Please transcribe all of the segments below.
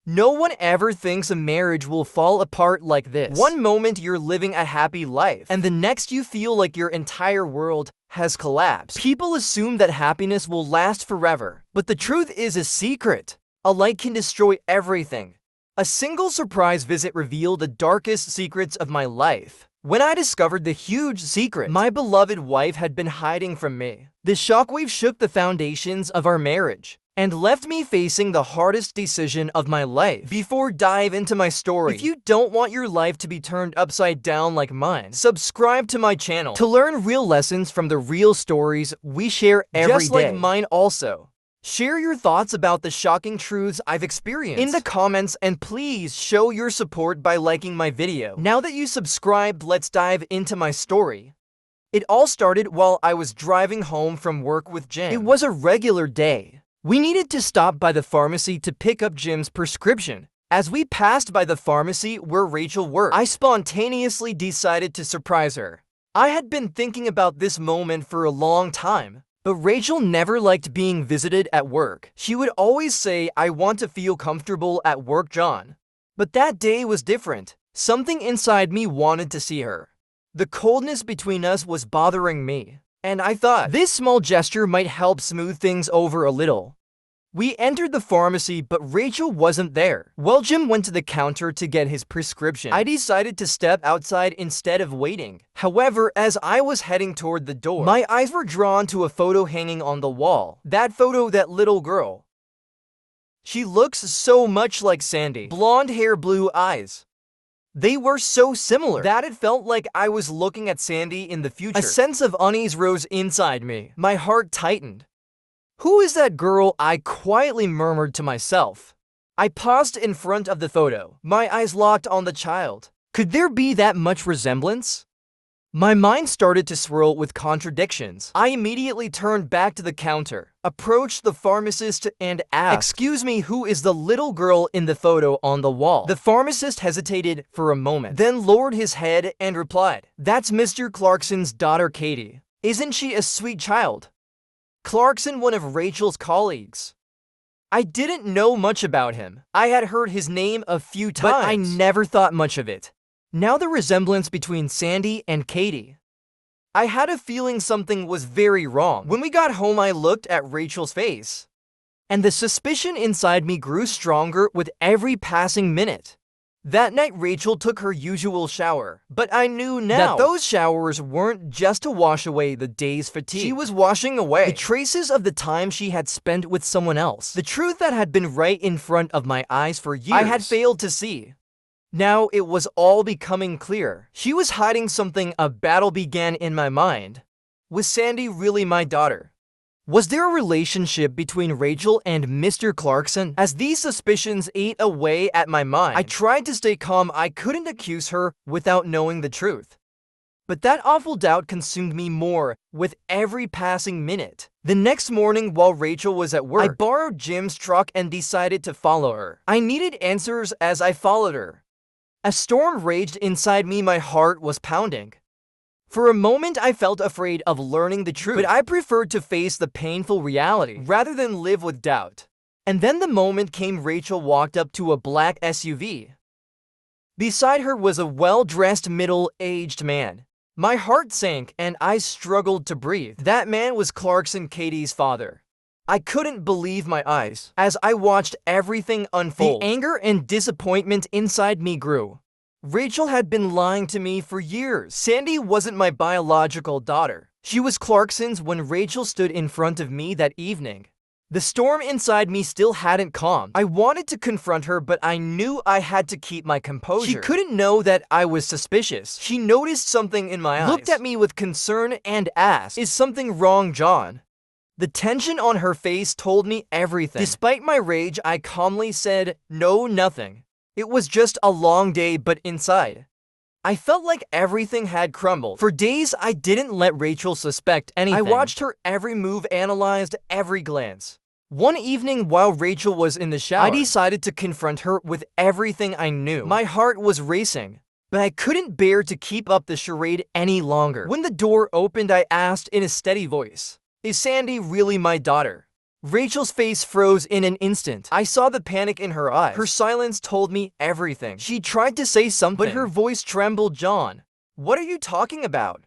No one ever thinks a marriage will fall apart like this. One moment you're living a happy life, and the next you feel like your entire world has collapsed. People assume that happiness will last forever, but the truth is a secret. A light can destroy everything. A single surprise visit revealed the darkest secrets of my life. When I discovered the huge secret my beloved wife had been hiding from me, the shockwave shook the foundations of our marriage and left me facing the hardest decision of my life. Before dive into my story, if you don't want your life to be turned upside down like mine, subscribe to my channel to learn real lessons from the real stories we share every day. Just like mine also. Share your thoughts about the shocking truths I've experienced in the comments, and please show your support by liking my video. Now that you subscribed, let's dive into my story. It all started while I was driving home from work with Jim. It was a regular day. We needed to stop by the pharmacy to pick up Jim's prescription. As we passed by the pharmacy where Rachel worked, I spontaneously decided to surprise her. I had been thinking about this moment for a long time. But Rachel never liked being visited at work. She would always say, "I want to feel comfortable at work, John." But that day was different. Something inside me wanted to see her. The coldness between us was bothering me, and I thought this small gesture might help smooth things over a little. We entered the pharmacy, but Rachel wasn't there. While Jim went to the counter to get his prescription, I decided to step outside instead of waiting. However, as I was heading toward the door, my eyes were drawn to a photo hanging on the wall. That photo, that little girl. She looks so much like Sandy. Blonde hair, blue eyes. They were so similar that it felt like I was looking at Sandy in the future. A sense of unease rose inside me. My heart tightened. "Who is that girl?" I quietly murmured to myself. I paused in front of the photo, my eyes locked on the child. Could there be that much resemblance? My mind started to swirl with contradictions. I immediately turned back to the counter, approached the pharmacist, and asked, "Excuse me, who is the little girl in the photo on the wall?" The pharmacist hesitated for a moment, then lowered his head and replied, "That's Mr. Clarkson's daughter, Katie. Isn't she a sweet child?" Clarkson, one of Rachel's colleagues. I didn't know much about him. I had heard his name a few times, but I never thought much of it. Now the resemblance between Sandy and Katie. I had a feeling something was very wrong. When we got home, I looked at Rachel's face, and the suspicion inside me grew stronger with every passing minute. That night, Rachel took her usual shower, but I knew now that those showers weren't just to wash away the day's fatigue. She was washing away the traces of the time she had spent with someone else. The truth that had been right in front of my eyes for years, I had failed to see. Now it was all becoming clear. She was hiding something. A battle began in my mind. Was Sandy really my daughter? Was there a relationship between Rachel and Mr. Clarkson? As these suspicions ate away at my mind, I tried to stay calm. I couldn't accuse her without knowing the truth. But that awful doubt consumed me more with every passing minute. The next morning, while Rachel was at work, I borrowed Jim's truck and decided to follow her. I needed answers as I followed her. A storm raged inside me. My heart was pounding. For a moment, I felt afraid of learning the truth, but I preferred to face the painful reality rather than live with doubt. And then the moment came. Rachel walked up to a black SUV. Beside her was a well-dressed, middle-aged man. My heart sank, and I struggled to breathe. That man was Clarkson, Katie's father. I couldn't believe my eyes as I watched everything unfold. The anger and disappointment inside me grew. Rachel had been lying to me for years. Sandy wasn't my biological daughter. She was Clarkson's. When Rachel stood in front of me that evening, the storm inside me still hadn't calmed. I wanted to confront her, but I knew I had to keep my composure. She couldn't know that I was suspicious. She noticed something in my eyes, looked at me with concern, and asked, "Is something wrong, John?" The tension on her face told me everything. Despite my rage, I calmly said, "No, nothing. It was just a long day," but inside, I felt like everything had crumbled. For days, I didn't let Rachel suspect anything. I watched her every move, analyzed every glance. One evening, while Rachel was in the shower, I decided to confront her with everything I knew. My heart was racing, but I couldn't bear to keep up the charade any longer. When the door opened, I asked in a steady voice, "Is Sandy really my daughter?" Rachel's face froze in an instant. I saw the panic in her eyes. Her silence told me everything. She tried to say something, but her voice trembled. John, what are you talking about?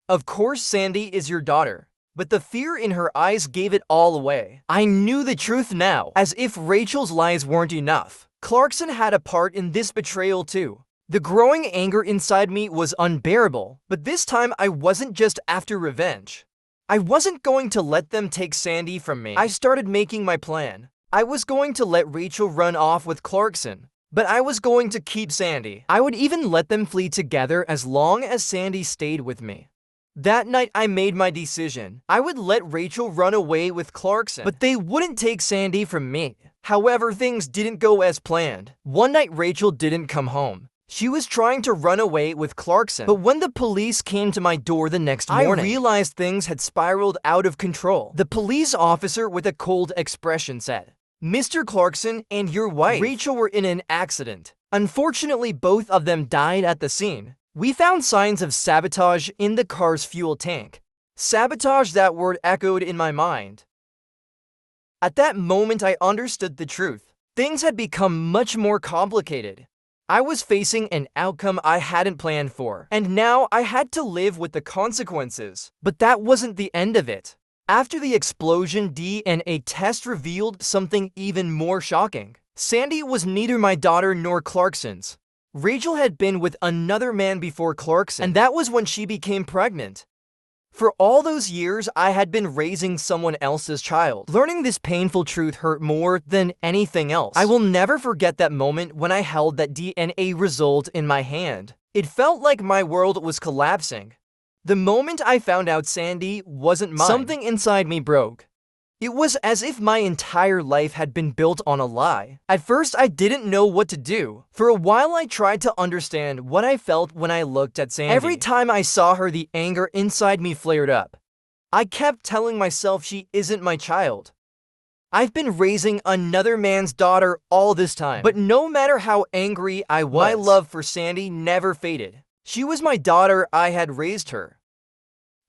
Of course Sandy is your daughter. But the fear in her eyes gave it all away. I knew the truth now, as if Rachel's lies weren't enough. Clarkson had a part in this betrayal too. The growing anger inside me was unbearable, but this time I wasn't just after revenge. I wasn't going to let them take Sandy from me. I started making my plan. I was going to let Rachel run off with Clarkson, but I was going to keep Sandy. I would even let them flee together as long as Sandy stayed with me. That night I made my decision. I would let Rachel run away with Clarkson, but they wouldn't take Sandy from me. However, things didn't go as planned. One night Rachel didn't come home. She was trying to run away with Clarkson, but when the police came to my door the next morning, I realized things had spiraled out of control. The police officer with a cold expression said, "Mr. Clarkson and your wife, Rachel, were in an accident. Unfortunately, both of them died at the scene. We found signs of sabotage in the car's fuel tank." Sabotage, that word echoed in my mind. At that moment, I understood the truth. Things had become much more complicated. I was facing an outcome I hadn't planned for, and now I had to live with the consequences. But that wasn't the end of it. After the explosion, DNA test revealed something even more shocking. Sandy was neither my daughter nor Clarkson's. Rachel had been with another man before Clarkson, and that was when she became pregnant. For all those years, I had been raising someone else's child. Learning this painful truth hurt more than anything else. I will never forget that moment when I held that DNA result in my hand. It felt like my world was collapsing. The moment I found out Sandy wasn't mine, something inside me broke. It was as if my entire life had been built on a lie. At first, I didn't know what to do. For a while, I tried to understand what I felt when I looked at Sandy. Every time I saw her, the anger inside me flared up. I kept telling myself she isn't my child. I've been raising another man's daughter all this time. But no matter how angry I was, my love for Sandy never faded. She was my daughter. I had raised her.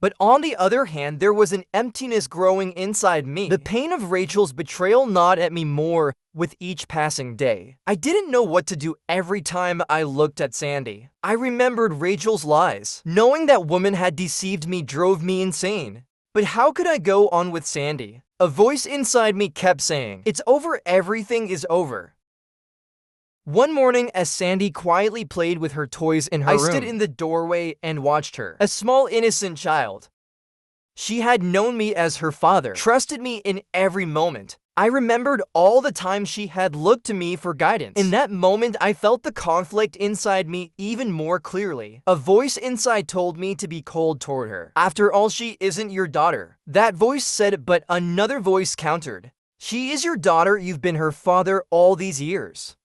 But on the other hand, there was an emptiness growing inside me. The pain of Rachel's betrayal gnawed at me more with each passing day. I didn't know what to do every time I looked at Sandy. I remembered Rachel's lies. Knowing that woman had deceived me drove me insane. But how could I go on with Sandy? A voice inside me kept saying, "It's over, everything is over." One morning, as Sandy quietly played with her toys in her room, I stood in the doorway and watched her. A small, innocent child. She had known me as her father, trusted me in every moment. I remembered all the times she had looked to me for guidance. In that moment, I felt the conflict inside me even more clearly. A voice inside told me to be cold toward her. After all, she isn't your daughter. That voice said, but another voice countered. She is your daughter, you've been her father all these years.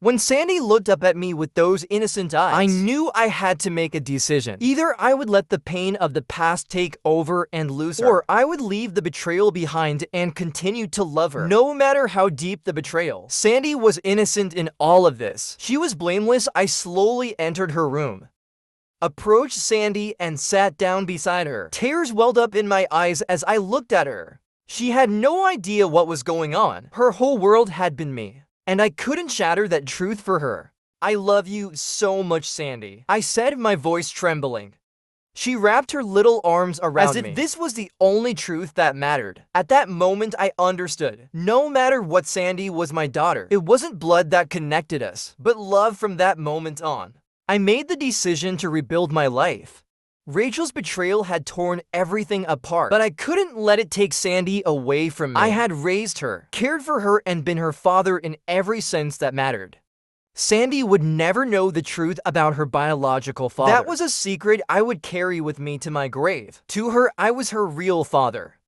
When Sandy looked up at me with those innocent eyes, I knew I had to make a decision. Either I would let the pain of the past take over and lose her, or I would leave the betrayal behind and continue to love her, no matter how deep the betrayal. Sandy was innocent in all of this. She was blameless. I slowly entered her room, approached Sandy, and sat down beside her. Tears welled up in my eyes as I looked at her. She had no idea what was going on. Her whole world had been me. And I couldn't shatter that truth for her. "I love you so much, Sandy," I said, my voice trembling. She wrapped her little arms around me, as if this was the only truth that mattered. At that moment, I understood. No matter what, Sandy was my daughter. It wasn't blood that connected us, but love. From that moment on, I made the decision to rebuild my life. Rachel's betrayal had torn everything apart, but I couldn't let it take Sandy away from me. I had raised her, cared for her, and been her father in every sense that mattered. Sandy would never know the truth about her biological father. That was a secret I would carry with me to my grave. To her, I was her real father.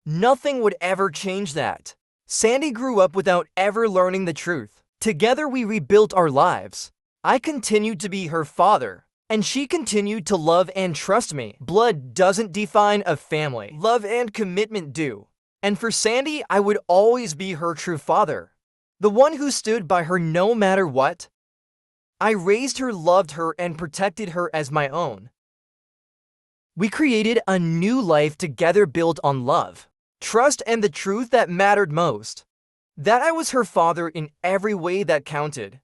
Nothing would ever change that. Sandy grew up without ever learning the truth. Together, we rebuilt our lives. I continued to be her father, and she continued to love and trust me. Blood doesn't define a family. Love and commitment do. And for Sandy, I would always be her true father. The one who stood by her no matter what. I raised her, loved her, and protected her as my own. We created a new life together built on love. trust, and the truth that mattered most. That I was her father in every way that counted.